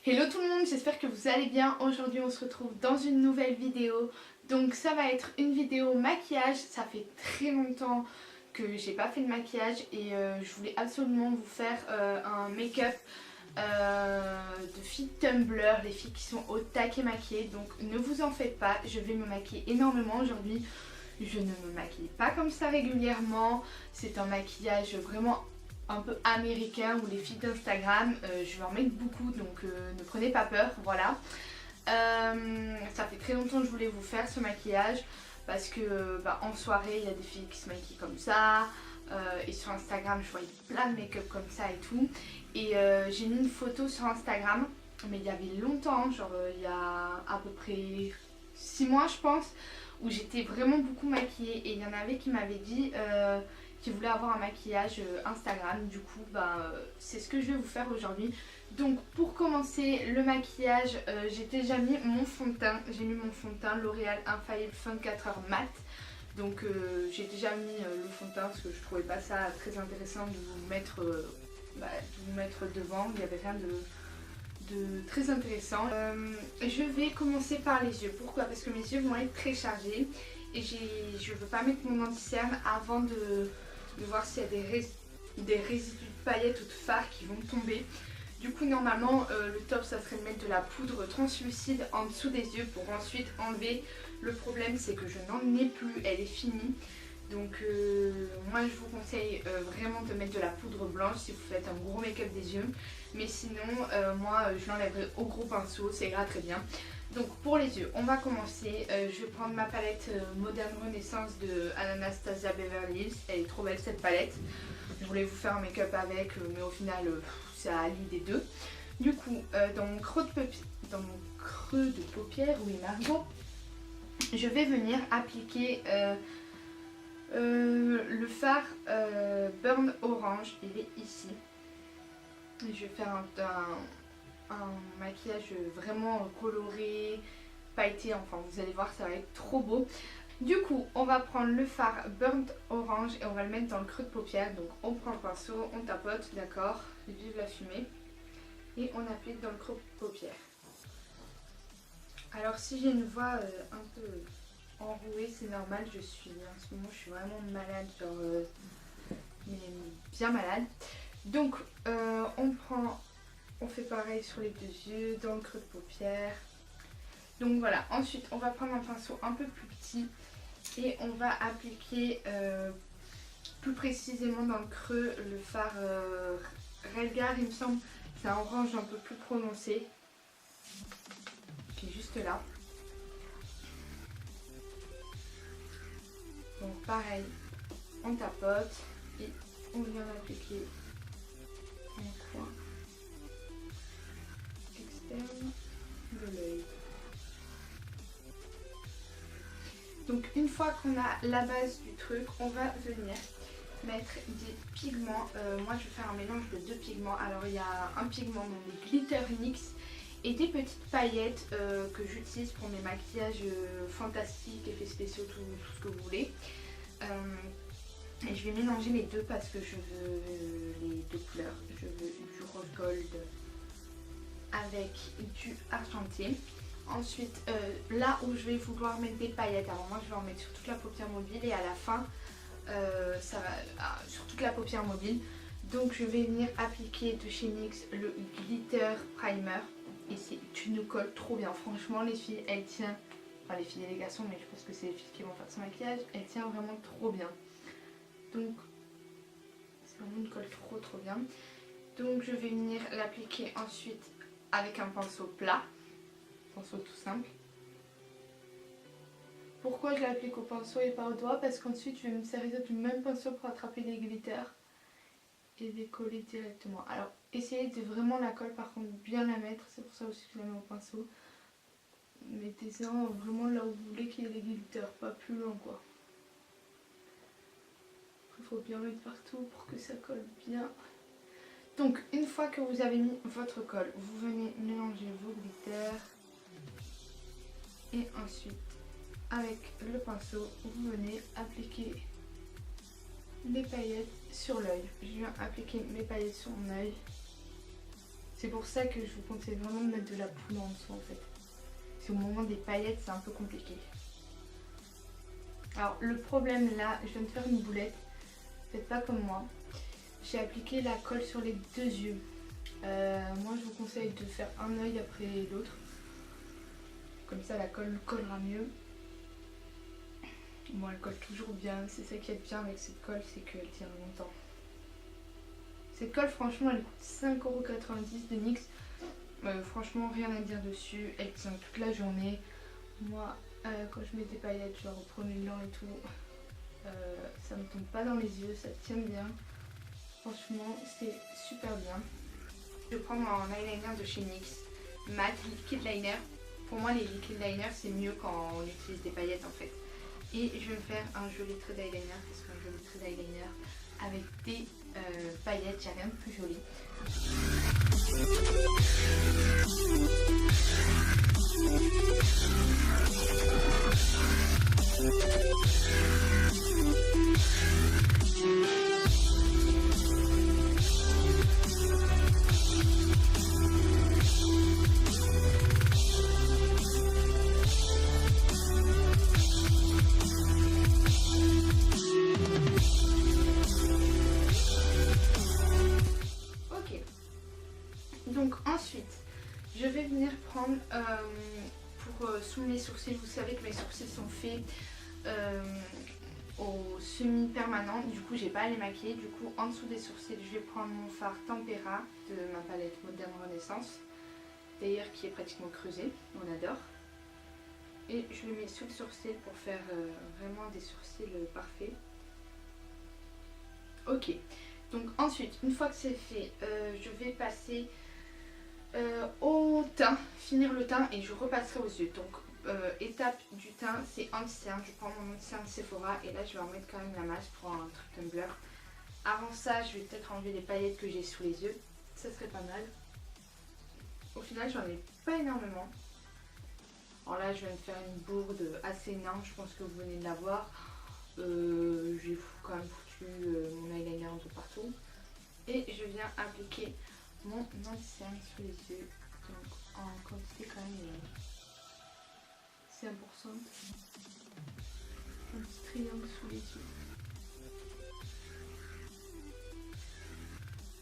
Hello tout le monde, j'espère que vous allez bien. Aujourd'hui on se retrouve dans une nouvelle vidéo. Donc ça va être une vidéo maquillage. Ça fait très longtemps que j'ai pas fait de maquillage et je voulais absolument vous faire un make-up de filles Tumblr, les filles qui sont au taquet maquillées. Donc ne vous en faites pas, je vais me maquiller énormément aujourd'hui. Je ne me maquille pas comme ça régulièrement. C'est un maquillage vraiment un peu américain où les filles d'Instagram, je vais en mettre beaucoup, donc ne prenez pas peur, voilà. Ça fait très longtemps que je voulais vous faire ce maquillage parce que en soirée il y a des filles qui se maquillent comme ça et sur Instagram je voyais plein de make-up comme ça et tout, et j'ai mis une photo sur Instagram mais il y avait longtemps, genre il y a à peu près 6 mois je pense, où j'étais vraiment beaucoup maquillée et il y en avait qui m'avaient dit qui voulait avoir un maquillage Instagram. Du coup c'est ce que je vais vous faire aujourd'hui. Donc pour commencer le maquillage, j'ai déjà mis mon fond de teint. J'ai mis mon fond de teint L'Oréal Infallible 24 heures mat. Donc j'ai déjà mis le fond de teint parce que je trouvais pas ça très intéressant de vous mettre, devant. Il n'y avait rien de très intéressant. Je vais commencer par les yeux. Pourquoi? Parce que mes yeux vont être très chargés et je veux pas mettre mon anti-cerne avant de voir s'il y a des résidus de paillettes ou de fard qui vont tomber. Du coup normalement le top ça serait de mettre de la poudre translucide en dessous des yeux pour ensuite enlever. Le problème c'est que je n'en ai plus, elle est finie. Donc moi je vous conseille vraiment de mettre de la poudre blanche si vous faites un gros make-up des yeux. Mais sinon moi je l'enlèverai au gros pinceau, ça ira très bien. Donc pour les yeux, on va commencer. Je vais prendre ma palette Modern Renaissance de Anastasia Beverly Hills. Elle est trop belle cette palette. Je voulais vous faire un make-up avec, mais au final ça allie des deux. Du coup, dans mon creux de paupière, oui Margot, je vais venir appliquer le fard Burn Orange. Il est ici. Et je vais faire un maquillage vraiment coloré, pailleté, enfin vous allez voir ça va être trop beau. Du coup on va prendre le fard Burnt Orange et on va le mettre dans le creux de paupière. Donc on prend le pinceau, on tapote, d'accord, vive la fumée, et on applique dans le creux de paupière. Alors si j'ai une voix un peu enrouée, c'est normal, en ce moment je suis vraiment malade, genre mais bien malade. Donc on fait pareil sur les deux yeux, dans le creux de paupière. Donc voilà, ensuite on va prendre un pinceau un peu plus petit et on va appliquer plus précisément dans le creux le fard Relgar, il me semble. C'est un orange un peu plus prononcé qui est juste là. Donc pareil, on tapote et on vient appliquer un coin externe de l'œil. Donc une fois qu'on a la base du truc, on va venir mettre des pigments. Moi je vais faire un mélange de deux pigments. Alors il y a un pigment, donc des Glitter NYX, et des petites paillettes que j'utilise pour mes maquillages fantastiques, effets spéciaux, tout ce que vous voulez. Et je vais mélanger les deux parce que je veux les deux couleurs. Je veux du rose gold avec du argenté. Ensuite là où je vais vouloir mettre des paillettes, alors moi je vais en mettre sur toute la paupière mobile et à la fin ça va sur toute la paupière mobile. Donc je vais venir appliquer de chez NYX le Glitter Primer et c'est une colle trop bien. Franchement les filles, elle tient, enfin les filles et les garçons, mais je pense que c'est les filles qui vont faire ce maquillage, elle tient vraiment trop bien. Donc c'est vraiment une colle trop bien. Donc je vais venir l'appliquer ensuite avec un pinceau plat, pinceau tout simple. Pourquoi je l'applique au pinceau et pas au doigt? Parce qu'ensuite je vais me servir du même pinceau pour attraper les glitters et les coller directement. Alors essayez de vraiment la colle par contre bien la mettre, c'est pour ça aussi que je la mets au pinceau. Mettez-en vraiment là où vous voulez qu'il y ait les glitters, pas plus loin quoi. Il faut bien mettre partout pour que ça colle bien. Donc une fois que vous avez mis votre colle, vous venez mélanger vos glitters et ensuite avec le pinceau vous venez appliquer les paillettes sur l'œil. Je viens appliquer mes paillettes sur mon œil. C'est pour ça que je vous conseille vraiment de mettre de la poudre en dessous en fait. Parce qu'au moment des paillettes c'est un peu compliqué. Alors le problème là, je viens de faire une boulette. Faites pas comme moi. J'ai appliqué la colle sur les deux yeux. Moi je vous conseille de faire un œil après l'autre. Comme ça la colle collera mieux. Bon, elle colle toujours bien. C'est ça qui est bien avec cette colle, c'est qu'elle tient longtemps. Cette colle franchement elle coûte 5,90 € de NYX. Franchement rien à dire dessus. Elle tient toute la journée. Moi quand je mets des paillettes, genre au premier blanc et tout, ça me tombe pas dans les yeux, ça tient bien. Franchement c'est super bien. Je prends mon eyeliner de chez NYX, Matte Liquid Liner. Pour moi les liquid liners c'est mieux quand on utilise des paillettes en fait. Et je vais me faire un joli trait d'eyeliner, parce qu'un joli trait d'eyeliner avec des paillettes, il n'y a rien de plus joli. Donc ensuite, je vais venir prendre pour sous mes sourcils. Vous savez que mes sourcils sont faits au semi-permanent. Du coup, j'ai pas à les maquiller. Du coup, en dessous des sourcils, je vais prendre mon fard Tempera de ma palette Moderne Renaissance. D'ailleurs, qui est pratiquement creusé. On adore. Et je le mets sous le sourcil pour faire vraiment des sourcils parfaits. Ok. Donc ensuite, une fois que c'est fait, je vais passer au teint, finir le teint et je repasserai aux yeux. Donc étape du teint, c'est anti-cerne. Je prends mon anti-cerne Sephora et là je vais en mettre quand même la masse pour un truc tumbler. Avant ça, je vais peut-être enlever les paillettes que j'ai sous les yeux. Ça serait pas mal. Au final, j'en ai pas énormément. Alors là, je vais me faire une bourde assez énorme. Je pense que vous venez de la voir. J'ai quand même foutu mon eyeliner un peu partout. Et je viens appliquer mon anti-cerne sous les yeux, donc en quantité quand même assez importante. Un petit triangle sous les yeux.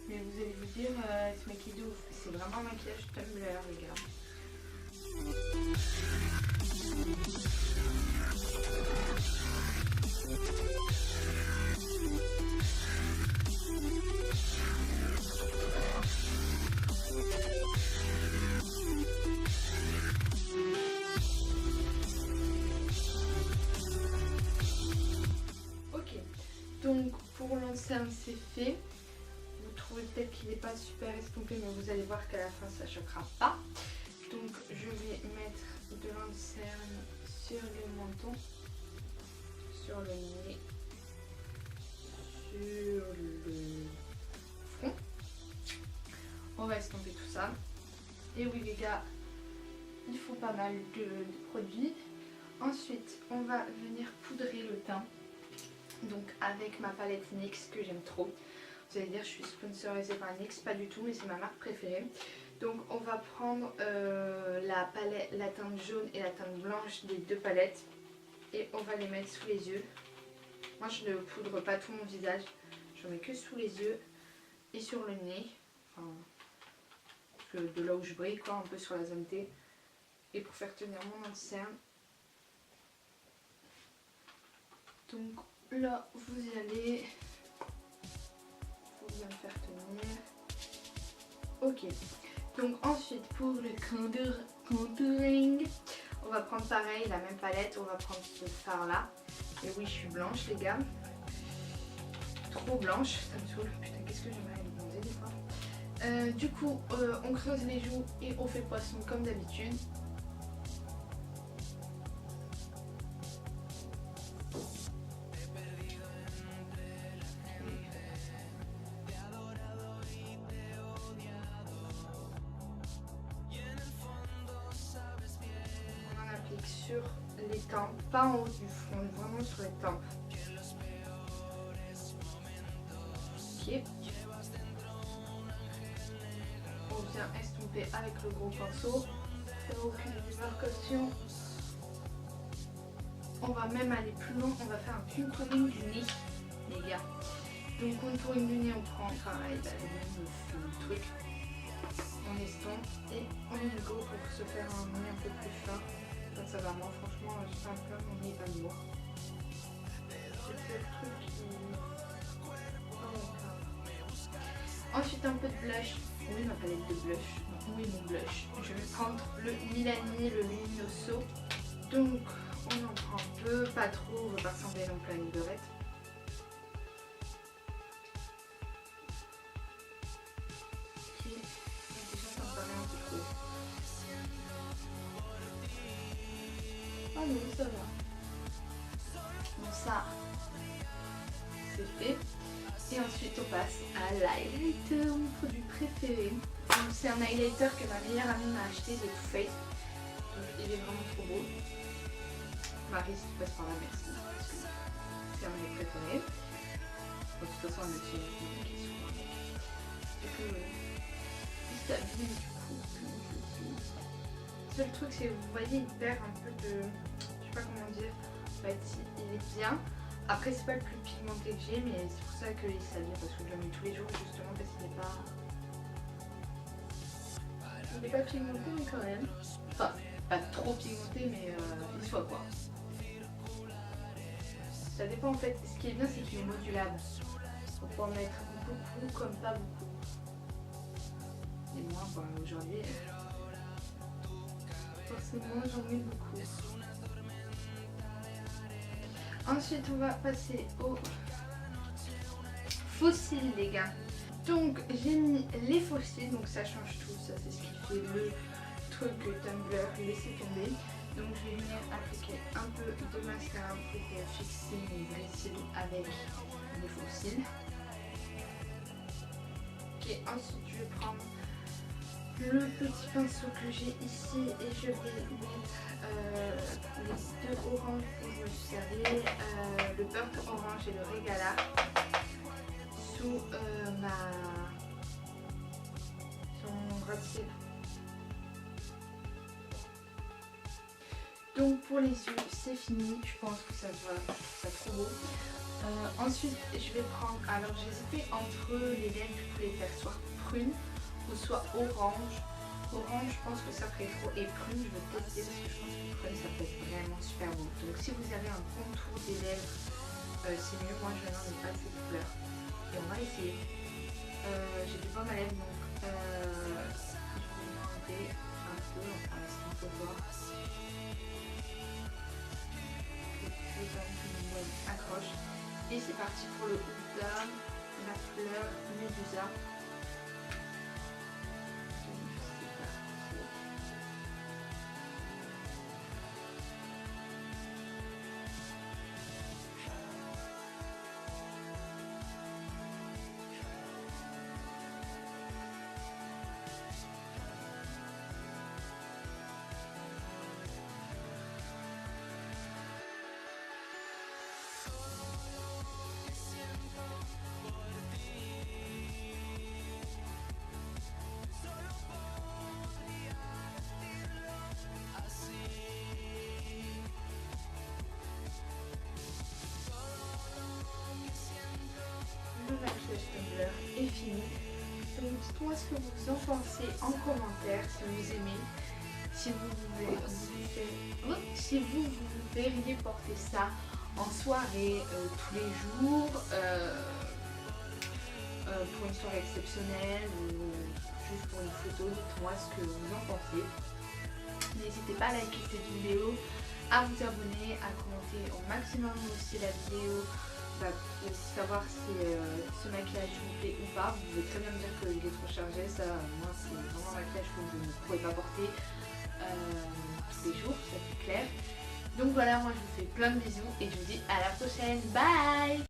Mais vous allez vous dire, ce maquillage de ouf, c'est vraiment un maquillage Tumblr les gars. Donc pour l'ensemble c'est fait. Vous trouvez peut-être qu'il n'est pas super estompé, mais vous allez voir qu'à la fin ça choquera pas. Donc je vais mettre de l'encerne sur le menton, sur le nez, sur le front. On va estomper tout ça. Et oui les gars, il faut pas mal de produits. Ensuite on va venir poudrer le teint. Donc avec ma palette NYX que j'aime trop. Vous allez dire je suis sponsorisée par NYX, pas du tout, mais c'est ma marque préférée. Donc on va prendre la teinte jaune et la teinte blanche des deux palettes. Et on va les mettre sous les yeux. Moi je ne poudre pas tout mon visage. J'en mets que sous les yeux et sur le nez. Enfin, de là où je brille quoi, un peu sur la zone T. Et pour faire tenir mon anti-cerne. Donc là, vous y allez. Faut bien le faire tenir. Ok. Donc ensuite, pour le contouring, on va prendre pareil, la même palette. On va prendre ce fard là. Et oui, je suis blanche, les gars. Trop blanche, ça me saoule. Putain, qu'est-ce que j'aimerais aller bronzer des fois. Du coup, on creuse les joues et on fait poisson comme d'habitude. Sur les tempes, pas en haut du front, vraiment sur les tempes. Ok. On vient découper avec le gros pinceau. Faire aucune démarcation. On va même aller plus loin, on va faire un contouring du nez, les gars. Donc contouring du nez, on prend pareil, le même truc. On estompe et on y go pour se faire un nez un peu plus fin. Donc ça va, moi franchement, je sens un peu mon nez va lourd. C'est le truc qui... Ensuite un peu de blush. Oui, ma palette de blush. Oui, mon blush. Je vais prendre le Milani, le Luminoso. Donc on en prend un peu, pas trop, on va pas ressembler non plus à une beurette. Ok, déjà ça me paraît un peu trop. Ah non, ça va. Bon, ça, c'est fait. Et ensuite on passe à l'highlighter, mon produit préféré. C'est un highlighter que ma meilleure amie m'a acheté de Too Faced. Donc il est vraiment trop beau. Marie, si tu passes par là, merci. Parce que c'est un de mes préférés. Bon, de toute façon, elle me tient une question. Et que il s'abîme du coup. Le seul truc, c'est que vous voyez, il perd un peu de. Je sais pas comment dire. En fait, il est bien. Après, c'est pas le plus pigmenté que j'ai, mais c'est pour ça qu'il s'abîme. Parce que je le mets tous les jours, justement, parce qu'il n'est pas. Il n'est pas pigmenté, mais quand même. Enfin, pas trop pigmenté, mais il soit quoi. Ça dépend en fait. Ce qui est bien, c'est qu'il est modulable. On peut en mettre beaucoup, comme pas beaucoup. Et moi, aujourd'hui, forcément, j'en mets beaucoup. Ensuite, on va passer au fossiles, les gars. Donc, j'ai mis les fossiles, donc ça change tout. Ça, c'est ce qui fait le truc Tumblr, laissez tomber. Donc je vais venir appliquer un peu de mascara pour fixer mes vrais cils avec les faux cils. Ok, ensuite je vais prendre le petit pinceau que j'ai ici et je vais mettre les deux oranges que je me suis servi, le Burnt Orange et le Regala sous mon ras-de-cils. Donc pour les yeux c'est fini, je pense que ça va, ça trop beau. Ensuite je vais prendre, alors j'hésitais entre les lèvres, je pouvais faire soit prune ou soit orange. Orange je pense que ça ferait trop et prune je vais tester parce que je pense que prune ça peut être vraiment super beau. Donc si vous avez un contour des lèvres c'est mieux, moi je n'en ai pas de cette couleur. Et on va essayer. J'ai du baume à lèvres donc je vais enlever un peu, enfin est-ce qu'on peut voir. Accroche et c'est parti pour le Huda, la fleur Médusa. Le maquillage Tumblr est fini. Donc dites-moi ce que vous en pensez en commentaire, si vous aimez, si vous verriez porter ça en soirée, tous les jours, pour une soirée exceptionnelle ou juste pour une photo. Dites-moi ce que vous en pensez. N'hésitez pas à liker cette vidéo, à vous abonner, à commenter au maximum aussi la vidéo. Pour savoir si ce maquillage vous plaît ou pas. Vous pouvez très bien me dire qu'il est trop chargé, ça moi c'est vraiment un maquillage que je ne pourrais pas porter tous les jours, ça c'est clair. Donc voilà, moi je vous fais plein de bisous et je vous dis à la prochaine, bye.